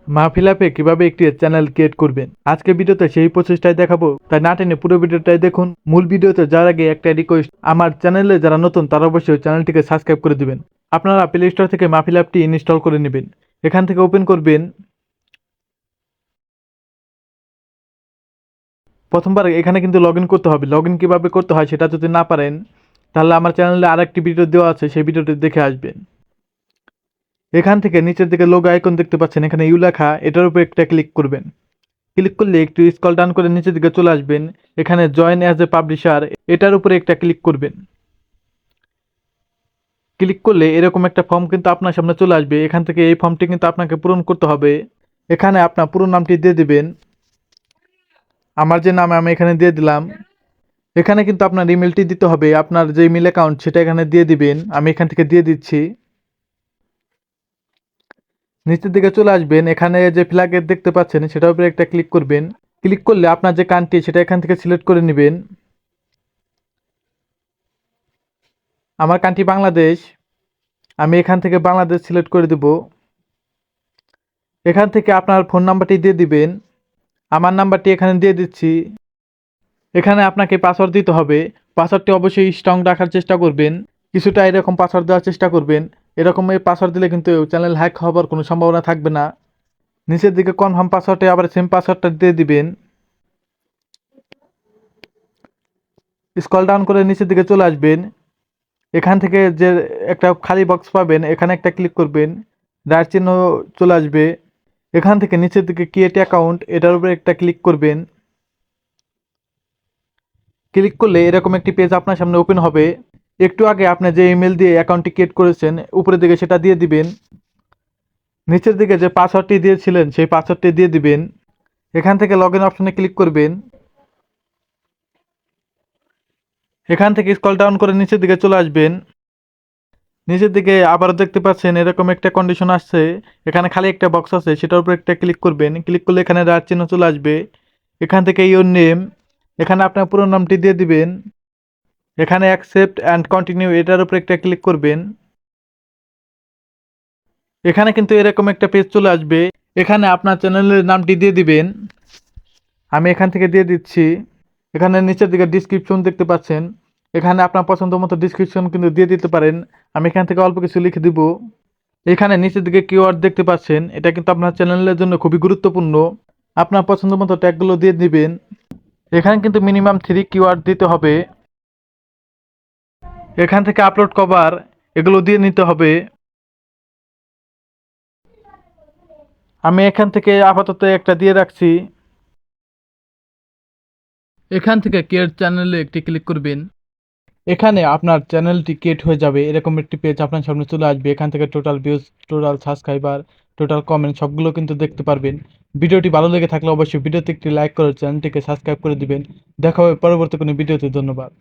মাহফিল অ্যাপে কিভাবে একটি চ্যানেল ক্রিয়েট করবেন আজকে ভিডিওতে সেই প্রসেসটাই দেখাবো, তাই না টেনে পুরো ভিডিওটাই দেখুন। মূল ভিডিওতে যাওয়ার আগে একটা রিকোয়েস্ট, আমার চ্যানেলে যারা নতুন তারা অবশ্যই চ্যানেলটিকে সাবস্ক্রাইব করে দিবেন। আপনারা প্লে স্টোর থেকে মাহফিল অ্যাপটি ইনস্টল করে নেবেন। এখান থেকে ওপেন করবেন। প্রথমবার এখানে কিন্তু লগ ইন করতে হবে। লগ ইন কীভাবে করতে হয় সেটা যদি না পারেন তাহলে আমার চ্যানেলে আরেকটি ভিডিও দেওয়া আছে, সেই ভিডিওটি দেখে আসবেন। এখান থেকে নিচের দিকে লোগো আইকন দেখতে পাচ্ছেন, এখানে ইউ লেখা, এটার উপর একটা ক্লিক করবেন। ক্লিক করলে একটু স্ক্রল ডাউন করে নিচের দিকে চলে আসবেন। এখানে জয়েন অ্যাজ এ পাবলিশার, এটার উপরে একটা ক্লিক করবেন। ক্লিক করলে এরকম একটা ফর্ম কিন্তু আপনার সামনে চলে আসবে। এখান থেকে এই ফর্মটি কিন্তু আপনাকে পূরণ করতে হবে। এখানে আপনার পুরো নামটি দিয়ে দিবেন। আমার যে নাম আমি এখানে দিয়ে দিলাম। এখানে কিন্তু আপনার ইমেলটি দিতে হবে, আপনার যে ইমেল অ্যাকাউন্ট সেটা এখানে দিয়ে দিবেন। আমি এখান থেকে দিয়ে দিচ্ছি। নিচের দিকে চলে আসবেন, এখানে যে ফ্ল্যাগের দেখতে পাচ্ছেন সেটার উপরে একটা ক্লিক করবেন। ক্লিক করলে আপনার যে কান্ট্রি সেটা এখান থেকে সিলেক্ট করে নেবেন। আমার কান্ট্রি বাংলাদেশ, আমি এখান থেকে বাংলাদেশ সিলেক্ট করে দেব। এখান থেকে আপনার ফোন নাম্বারটি দিয়ে দিবেন। আমার নাম্বারটি এখানে দিয়ে দিচ্ছি। এখানে আপনাকে পাসওয়ার্ড দিতে হবে। পাসওয়ার্ডটি অবশ্যই স্ট্রং রাখার চেষ্টা করবেন, কিছুটা এরকম পাসওয়ার্ড দেওয়ার চেষ্টা করবেন। এরকম এই পাসওয়ার্ড দিলে কিন্তু চ্যানেল হ্যাক হওয়ার কোনো সম্ভাবনা থাকবে না। নিচের দিকে কনফার্ম পাসওয়ার্ডে আবার সেম পাসওয়ার্ডটা দিয়ে দিবেন। স্ক্রল ডাউন করে নিচের দিকে চলে আসবেন। এখান থেকে যে একটা খালি বক্স পাবেন, এখানে একটা ক্লিক করবেন। ডায়ার চিহ্ন চলে আসবে। এখান থেকে নিচের দিকে ক্রিয়েট অ্যাকাউন্ট, এটার উপরে একটা ক্লিক করবেন। ক্লিক করলে এরকম একটি পেজ আপনার সামনে ওপেন হবে। একটু আগে আপনি যে ইমেল দিয়ে অ্যাকাউন্টটি ক্রিয়েট করেছেন উপরের দিকে সেটা দিয়ে দিবেন। নিচের দিকে যে পাসওয়ার্ডটি দিয়েছিলেন সেই পাসওয়ার্ডটি দিয়ে দিবেন। এখান থেকে লগ ইন অপশনে ক্লিক করবেন। এখান থেকে স্ক্রল ডাউন করে নিচের দিকে চলে আসবেন। নিচের দিকে আবারও দেখতে পাচ্ছেন এরকম একটা কন্ডিশন আসছে। এখানে খালি একটা বক্স আছে, সেটার উপর একটা ক্লিক করবেন। ক্লিক করলে এখানে রাইট চিহ্ন চলে আসবে। এখান থেকে ইওর নেম, এখানে আপনার পুরো নামটি দিয়ে দিবেন। এখানে অ্যাকসেপ্ট অ্যান্ড কন্টিনিউ, এটার উপর একটা ক্লিক করবেন। এখানে কিন্তু এরকম একটা পেজ চলে আসবে। এখানে আপনার চ্যানেলের নামটি দিয়ে দিবেন। আমি এখান থেকে দিয়ে দিচ্ছি। এখানে নিচের দিকে ডিসক্রিপশন দেখতে পাচ্ছেন, এখানে আপনার পছন্দ মতো ডিসক্রিপশন কিন্তু দিয়ে দিতে পারেন। আমি এখান থেকে অল্প কিছু লিখে দিব। এখানে নিচের দিকে কিওয়ার্ড দেখতে পাচ্ছেন, এটা কিন্তু আপনার চ্যানেলের জন্য খুবই গুরুত্বপূর্ণ। আপনার পছন্দ মতো ট্যাগগুলো দিয়ে দিবেন। এখানে কিন্তু মিনিমাম 3 কিওয়ার্ড দিতে হবে। এখান থেকে আপলোড কভার, এগুলো দিয়ে নিতে হবে। আমি এখান থেকে আপাতত একটা দিয়ে রাখছি। এখান থেকে ক্রিয়েট চ্যানেলে একটি ক্লিক করবেন। এখানে আপনার চ্যানেলটি ক্রিয়েট হয়ে যাবে। এরকম একটি পেজ আপনার সামনে চলে আসবে। এখান থেকে total views, total subscriber, total comment সবগুলো কিন্তু দেখতে পারবেন। ভিডিওটি ভালো লেগে থাকলে অবশ্যই ভিডিওতে একটি লাইক করে চ্যানেলটিকে সাবস্ক্রাইব করে দিবেন। দেখা হবে পরবর্তী কোনো ভিডিওতে। ধন্যবাদ।